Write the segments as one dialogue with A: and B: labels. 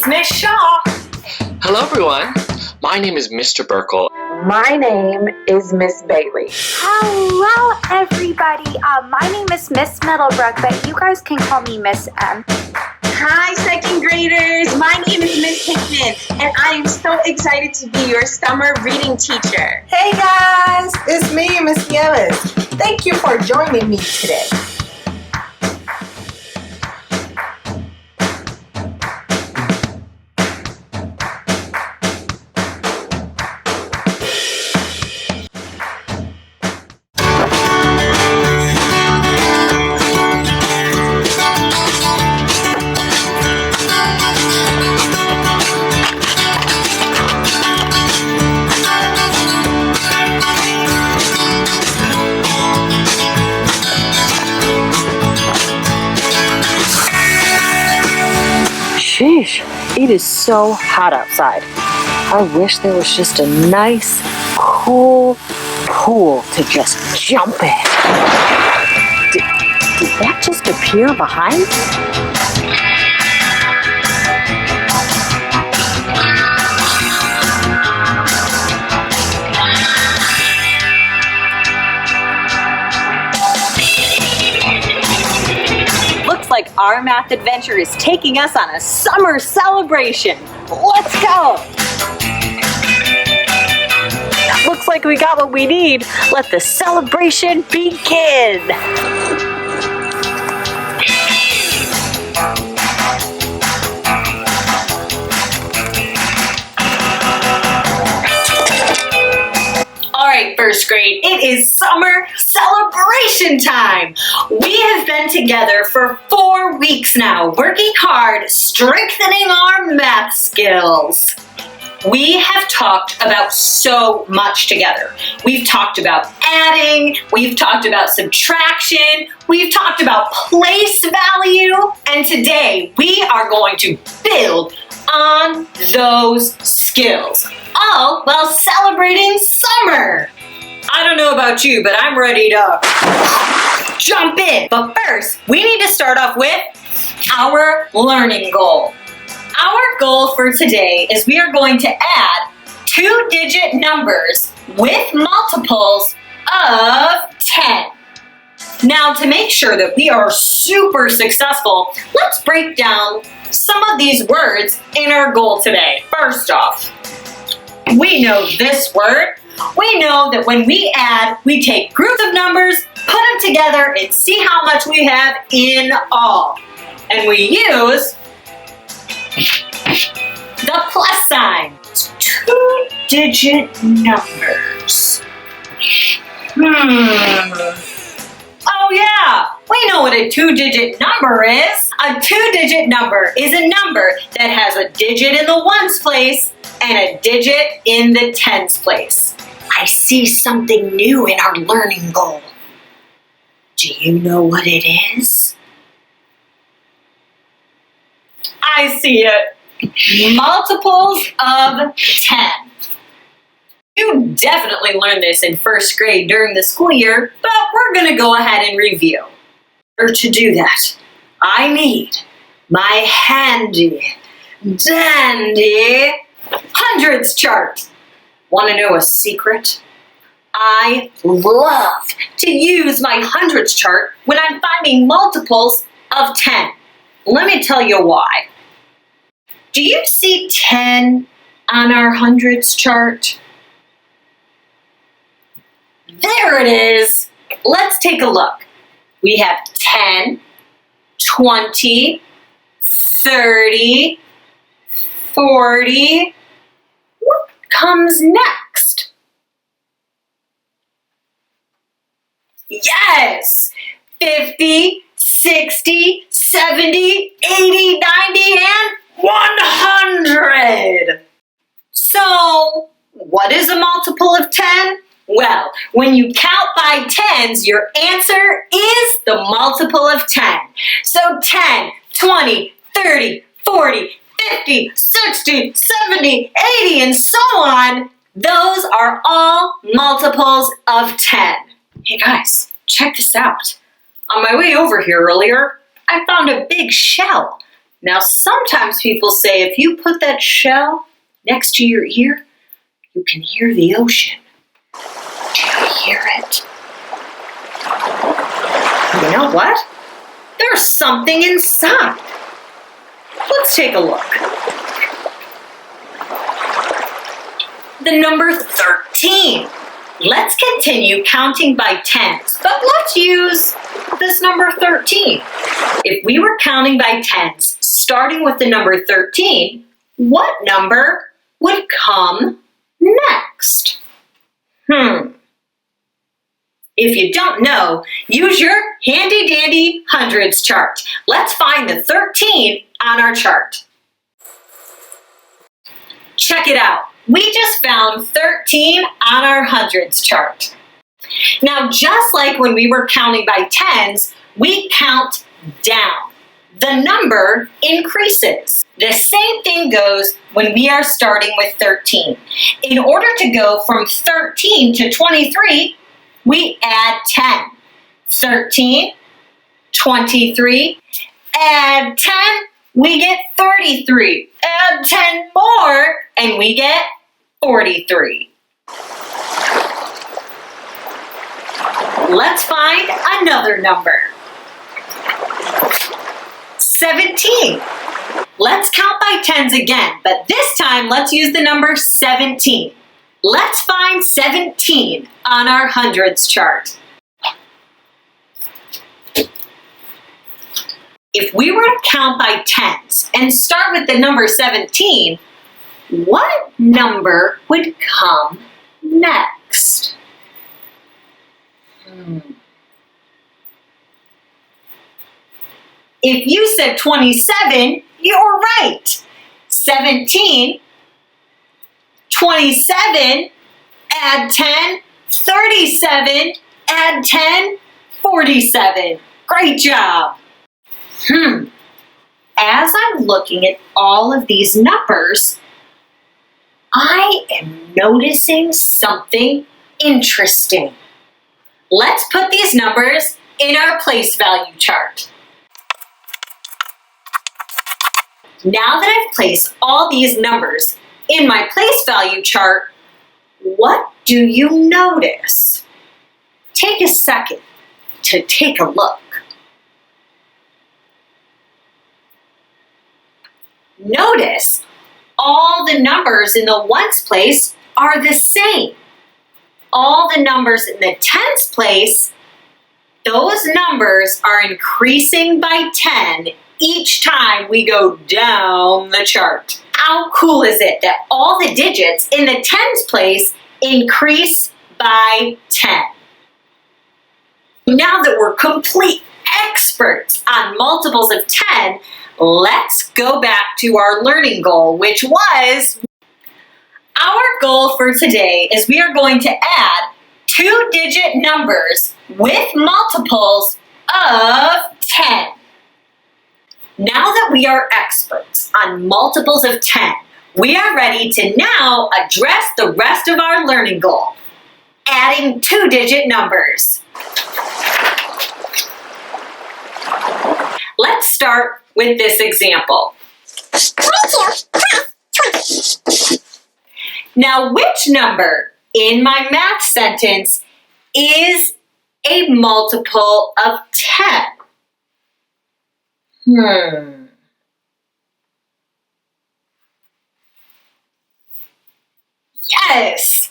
A: It's Miss Shaw.
B: Hello, everyone. My name is Mr. Burkle.
C: My name is Miss Bailey.
D: Hello, everybody. My name is Miss Middlebrook, but you guys can call me Miss M.
E: Hi, second graders. My name is Miss Hickman, and I am so excited to be your summer reading teacher.
A: Hey guys, it's me, Miss Nieves. Thank you for joining me today.
F: Sheesh, it is so hot outside. I wish there was just a nice, cool pool to just jump in. Did that just appear behind?
G: Like our math adventure is taking us on a summer celebration. Let's go! Looks like we got what we need. Let the celebration begin.
A: All right, first grade, it is summer celebration time. We have been together for 4 weeks now, working hard, strengthening our math skills. We have talked about so much together. We've talked about adding, we've talked about subtraction, we've talked about place value, and today we are going to build on those skills, all while celebrating summer. I don't know about you, but I'm ready to jump in. But first, we need to start off with our learning goal. Our goal for today is we are going to add 2-digit numbers with multiples of 10. Now, to make sure that we are super successful, let's break down some of these words in our goal today. First off, we know this word. We know that when we add, we take groups of numbers, put them together, and see how much we have in all. And we use the plus sign. 2-digit numbers. Oh yeah, we know what a 2-digit number is. A 2-digit number is a number that has a digit in the ones place and a digit in the tens place. I see something new in our learning goal. Do you know what it is? I see it. Multiples of 10. You definitely learned this in first grade during the school year, but we're going to go ahead and review. To do that, I need my handy, dandy hundreds chart. Want to know a secret? I love to use my hundreds chart when I'm finding multiples of 10. Let me tell you why. Do you see 10 on our hundreds chart? There it is. Let's take a look. We have 10, 20, 30, 40. What comes next? Yes! 50, 60, 70, 80, 90, and 100! So, what is a multiple of 10? Well, when you count by tens, your answer is the multiple of 10. So 10, 20, 30, 40, 50, 60, 70, 80, and so on, those are all multiples of 10. Hey guys, check this out. On my way over here earlier, I found a big shell. Now, sometimes people say if you put that shell next to your ear, you can hear the ocean. Do you hear it? You know what? There's something inside. Let's take a look. The number 13. Let's continue counting by tens, but let's use this number 13. If we were counting by tens, starting with the number 13, what number would come next? If you don't know, use your handy dandy hundreds chart. Let's find the 13 on our chart. Check it out. We just found 13 on our hundreds chart. Now, just like when we were counting by tens, we count down. The number increases. The same thing goes when we are starting with 13. In order to go from 13 to 23, we add 10. 13, 23, add 10, we get 33. Add 10 more, and we get 43. Let's find another number. 17. Let's count by tens again, but this time let's use the number 17. Let's find 17 on our hundreds chart. If we were to count by tens and start with the number 17, what number would come next? If you said 27, you're right. 17, 27, add 10, 37, add 10, 47. Great job. As I'm looking at all of these numbers, I am noticing something interesting. Let's put these numbers in our place value chart. Now that I've placed all these numbers in my place value chart, what do you notice? Take a second to take a look. Notice all the numbers in the ones place are the same. All the numbers in the tens place, those numbers are increasing by 10 each time we go down the chart. How cool is it that all the digits in the tens place increase by 10? Now that we're complete experts on multiples of 10, let's go back to our learning goal, which was, our goal for today is we are going to add 2-digit numbers with multiples of 10. Now that we are experts on multiples of 10, we are ready to now address the rest of our learning goal, adding 2-digit numbers. Let's start with this example. Now, which number in my math sentence is a multiple of 10? Yes,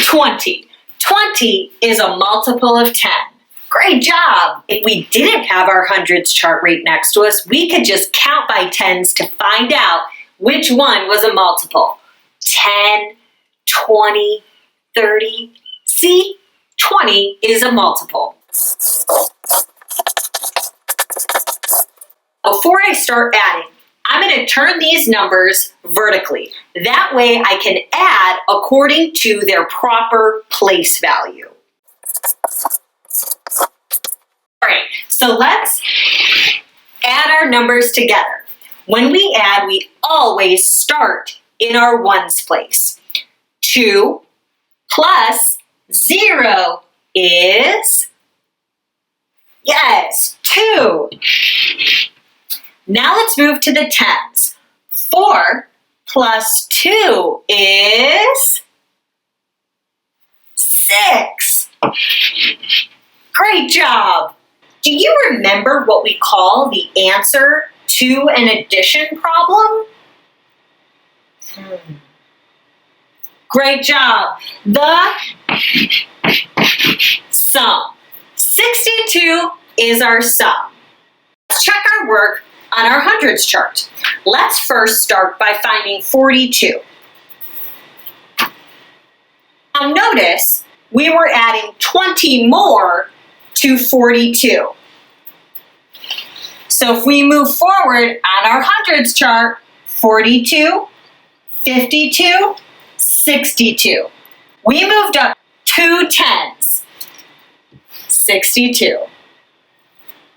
A: 20. 20 is a multiple of 10. Great job! If we didn't have our hundreds chart right next to us, we could just count by tens to find out which one was a multiple. 10, 20, 30. See? 20 is a multiple. Before I start adding, I'm going to turn these numbers vertically. That way I can add according to their proper place value. All right, so let's add our numbers together. When we add, we always start in our ones place. 2 plus 0 is, yes, 2. Now let's move to the tens. 4 plus 2 is 6. Great job! Do you remember what we call the answer to an addition problem? Great job! The sum. 62 is our sum. Let's check our work on our hundreds chart. Let's first start by finding 42. Now notice we were adding 20 more to 42. So if we move forward on our hundreds chart, 42, 52, 62. We moved up 2 tens, 62.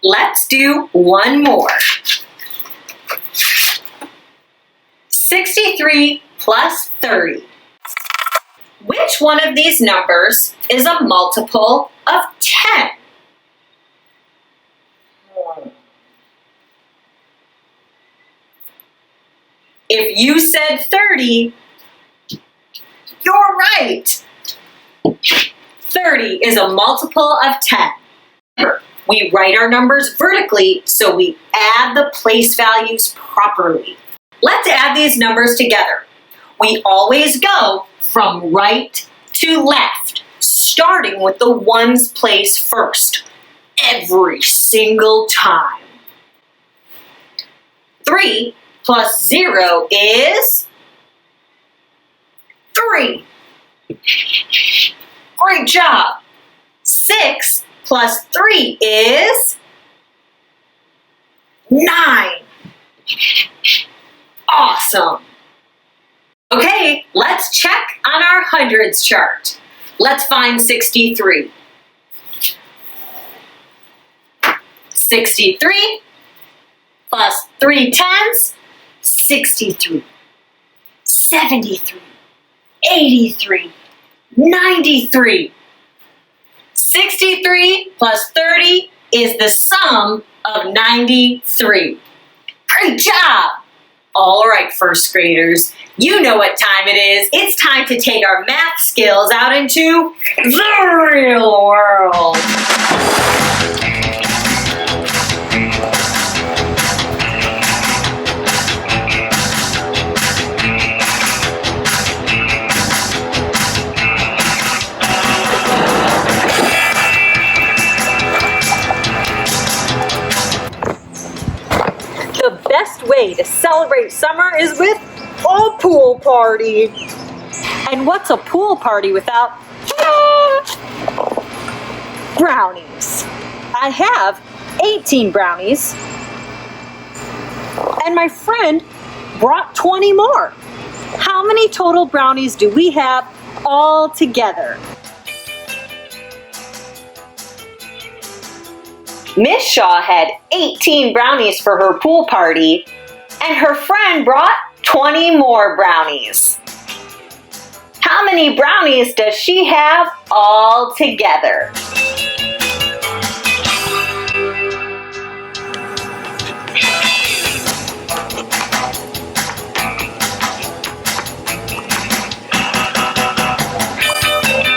A: Let's do one more. 63 plus 30. Which one of these numbers is a multiple of 10? If you said 30, you're right. 30 is a multiple of 10. Remember, we write our numbers vertically, so we add the place values properly. Let's add these numbers together. We always go from right to left, starting with the ones place first, every single time. 3 plus 0 is 3. Great job. 6 plus 3 is 9. Awesome. Okay, let's check on our hundreds chart. Let's find 63. 63 plus 3 tens, 63. 73. 83. 93. 63 plus 30 is the sum of 93. Great job! All right, first graders, you know what time it is. It's time to take our math skills out into the real world.
G: The best way to celebrate summer is with a pool party. And what's a pool party without brownies? I have 18 brownies, and my friend brought 20 more. How many total brownies do we have all together? Miss Shaw had 18 brownies for her pool party, and her friend brought 20 more brownies. How many brownies does she have all together?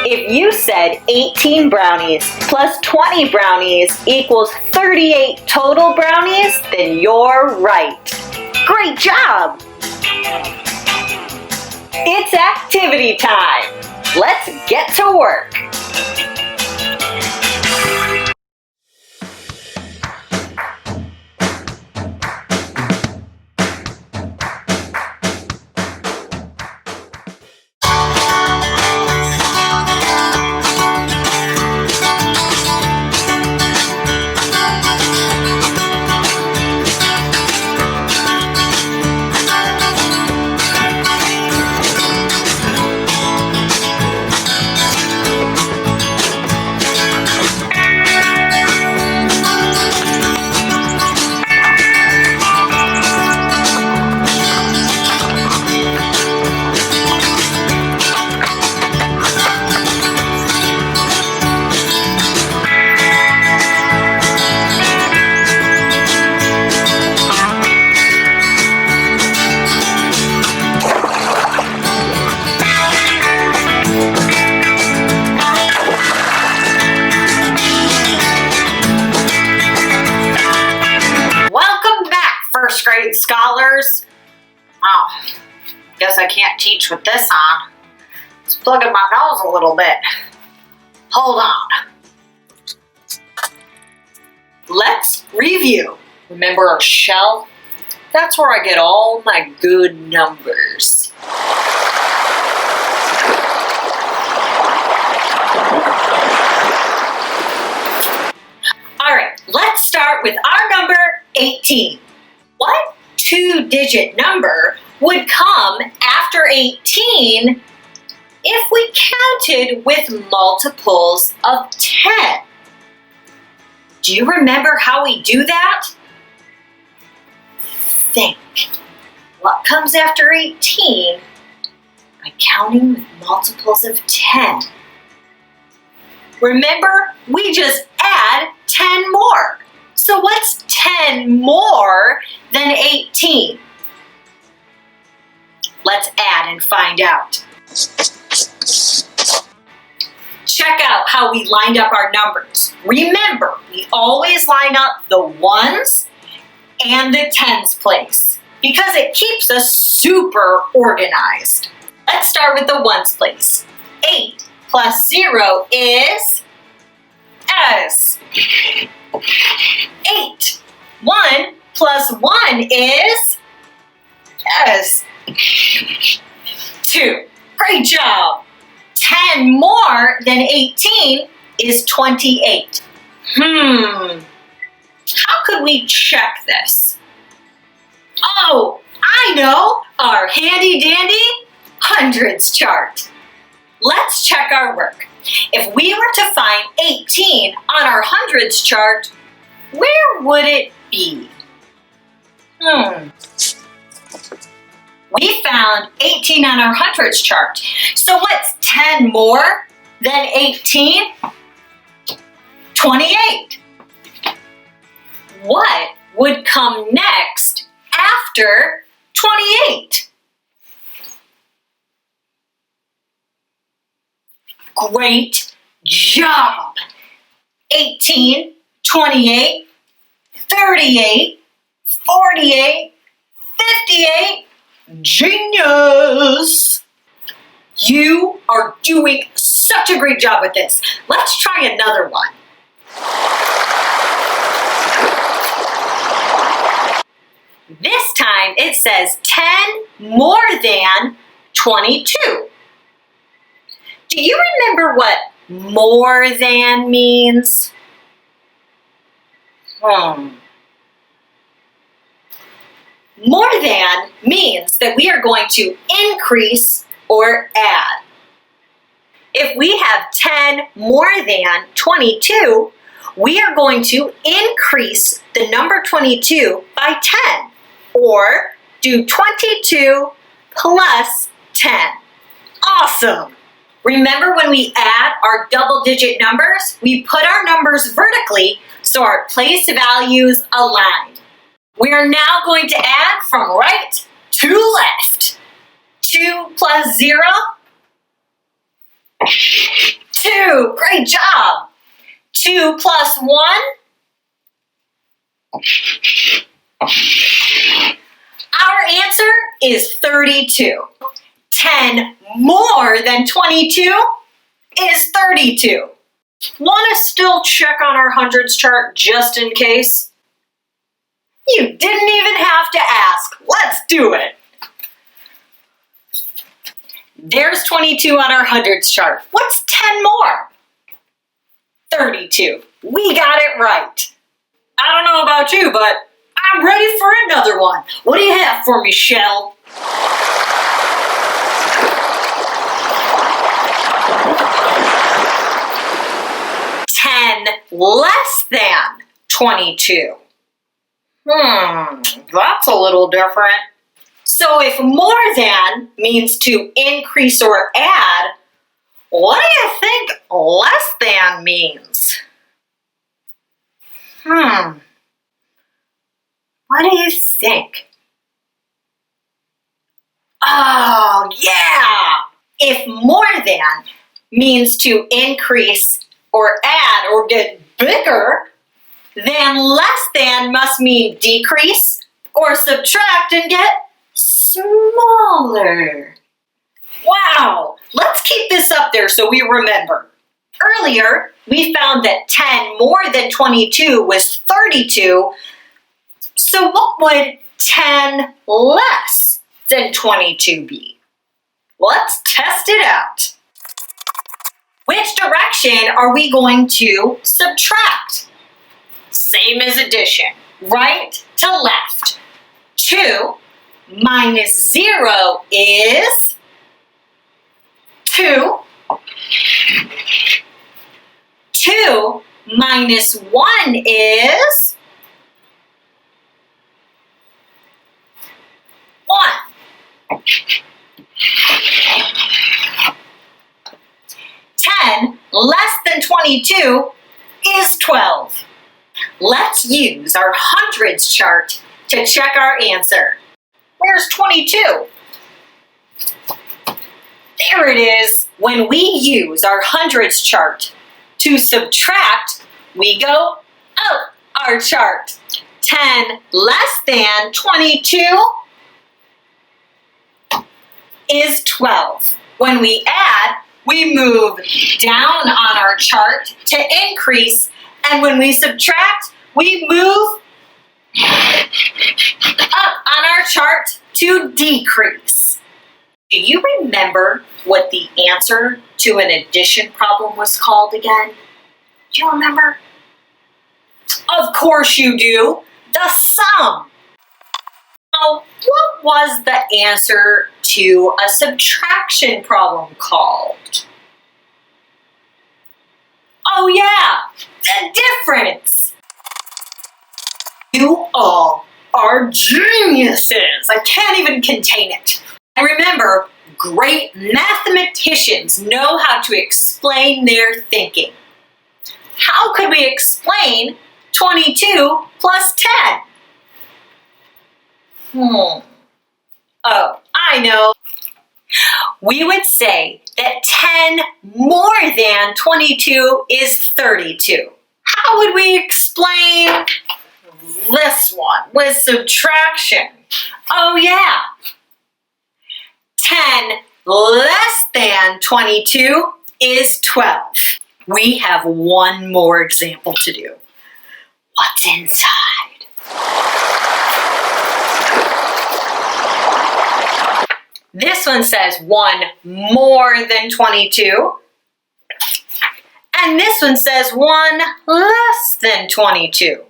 G: If you said 18 brownies plus 20 brownies equals 38 total brownies, then you're right. Great job! It's activity time. Let's get to work.
A: finish with this on. It's plugging my nose a little bit. Hold on. Let's review. Remember our shell? That's where I get all my good numbers. All right, let's start with our number 18. What two-digit number would come after 18 if we counted with multiples of 10? Do you remember how we do that? Think. What comes after 18 by counting with multiples of 10? Remember, we just add 10 more. So what's 10 more than 18? Let's add and find out. Check out how we lined up our numbers. Remember, we always line up the ones and the tens place because it keeps us super organized. Let's start with the ones place. 8 plus 0 is S. 8. 1 plus 1 is S. 2. Great job. 10 more than 18 is 28. How could we check this? Oh, I know, our handy dandy hundreds chart. Let's check our work. If we were to find 18 on our hundreds chart, where would it be? We found 18 on our hundreds chart. So what's 10 more than 18? 28. What would come next after 28? Great job! 18, 28, 38, 48, 58, genius! You are doing such a great job with this. Let's try another one. This time it says 10 more than 22. Do you remember what more than means? More than means that we are going to increase or add. If we have 10 more than 22, we are going to increase the number 22 by 10, or do 22 plus 10. Awesome! Remember when we add our double-digit numbers, we put our numbers vertically so our place values align. We are now going to add from right to left. 2 plus 0. 2, great job. 2 plus 1. Our answer is 32. 10 more than 22 is 32. Want to still check on our hundreds chart just in case? You didn't even have to ask. Let's do it. There's 22 on our hundreds chart. What's 10 more? 32. We got it right. I don't know about you, but I'm ready for another one. What do you have for me, Shell? Less than 22. That's a little different. So if more than means to increase or add, what do you think less than means? What do you think? Oh, yeah! If more than means to increase or add or get bigger, then less than must mean decrease or subtract and get smaller. Wow, let's keep this up there so we remember. Earlier, we found that 10 more than 22 was 32. So what would 10 less than 22 be? Let's test it out. Which direction are we going to subtract? Same as addition, right to left. 2 minus 0 is 2. 2 minus 1 is 1. 10 less than 22 is 12. Let's use our hundreds chart to check our answer. Where's 22? There it is. When we use our hundreds chart to subtract, we go up our chart. 10 less than 22 is 12. When we add, we move down on our chart to increase, and when we subtract, we move up on our chart to decrease. Do you remember what the answer to an addition problem was called again? Do you remember? Of course you do. The sum. Now, what was the answer to a subtraction problem called? Oh yeah, the difference. You all are geniuses. I can't even contain it. And remember, great mathematicians know how to explain their thinking. How could we explain 22 plus 10? Oh, I know. We would say that 10 more than 22 is 32. How would we explain this one with subtraction? Oh yeah. 10 less than 22 is 12. We have one more example to do. What's inside? This one says 1 more than 22. And this one says 1 less than 22.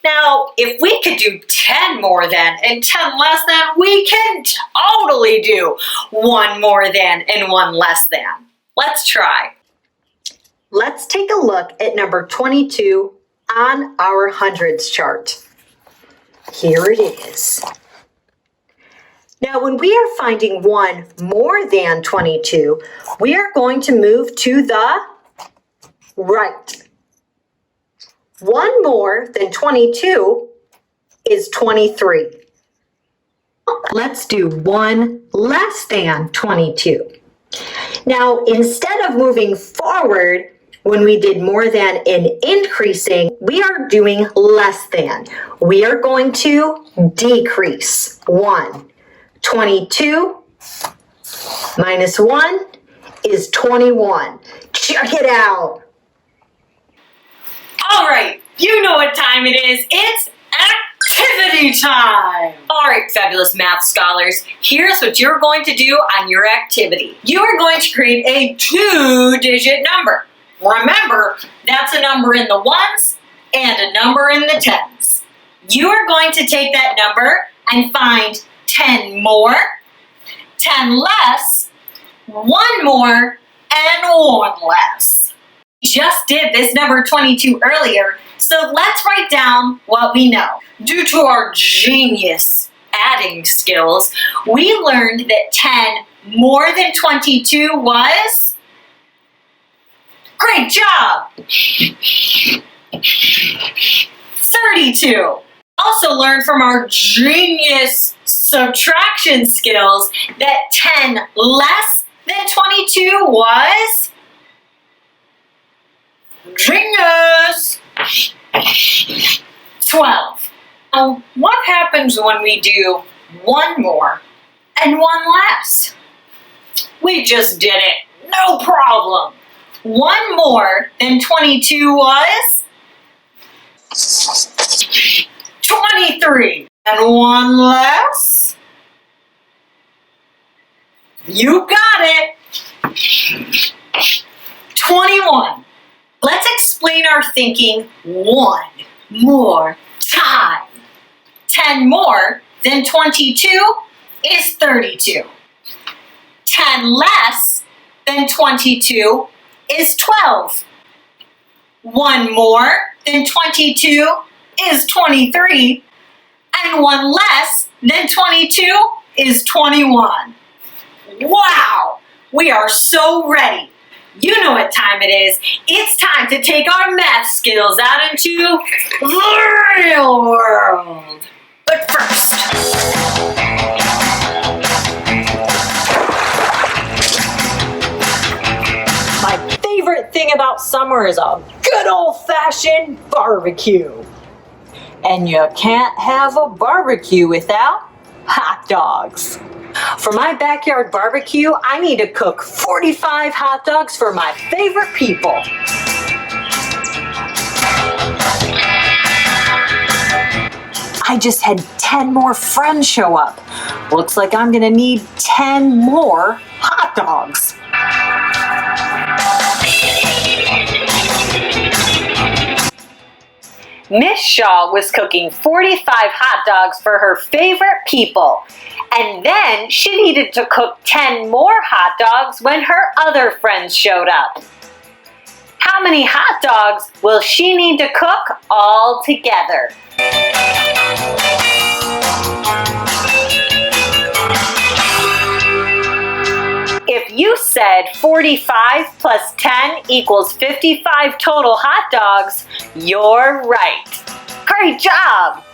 A: Now, if we could do 10 more than and 10 less than, we can totally do 1 more than and 1 less than. Let's try. Let's take a look at number 22 on our hundreds chart. Here it is. Now, when we are finding 1 more than 22, we are going to move to the right. 1 more than 22 is 23. Let's do 1 less than 22. Now, instead of moving forward, when we did more than and increasing, we are doing less than. We are going to decrease. 1. 22 minus 1 is 21. Check it out. All right, you know what time it is. It's activity time. All right, fabulous math scholars, here's what you're going to do on your activity. You are going to create a 2-digit number. Remember, that's a number in the ones and a number in the tens. You are going to take that number and find 10 more, 10 less, 1 more, and 1 less. We just did this number 22 earlier, so let's write down what we know. Due to our genius adding skills, we learned that 10 more than 22 was... Great job! 32. Also learned from our genius subtraction skills that 10 less than 22 was... Genius! 12. Now, what happens when we do 1 more and 1 less? We just did it. No problem. 1 more than 22 was 23. And 1 less. You got it. 21. Let's explain our thinking one more time. 10 more than 22 is 32. 10 less than 22 is 12. 1 more than 22 is 23. And 1 less than 22 is 21. Wow! We are so ready. You know what time it is. It's time to take our math skills out into the real world. But first,
F: My favorite thing about summer is a good old-fashioned barbecue. And you can't have a barbecue without hot dogs. For my backyard barbecue, I need to cook 45 hot dogs for my favorite people. I just had 10 more friends show up. Looks like I'm gonna need 10 more hot dogs.
G: Miss Shaw was cooking 45 hot dogs for her favorite people. And then she needed to cook 10 more hot dogs when her other friends showed up. How many hot dogs will she need to cook all together? If you said 45 plus 10 equals 55 total hot dogs, you're right. Great job!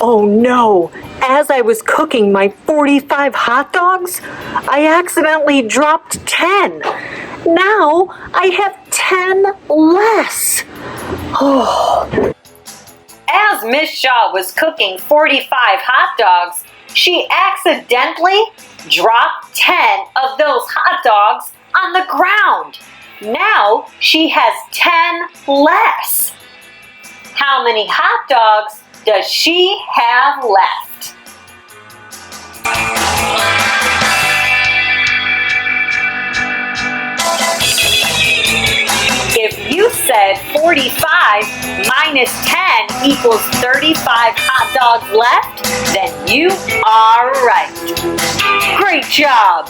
F: Oh no! As I was cooking my 45 hot dogs, I accidentally dropped 10. Now I have 10 less. Oh.
G: As Miss Shaw was cooking 45 hot dogs, she accidentally dropped 10 of those hot dogs on the ground. Now she has 10 less. How many hot dogs does she have left? If you said 45 minus 10 equals 35 hot dogs left, then you are right. Great job!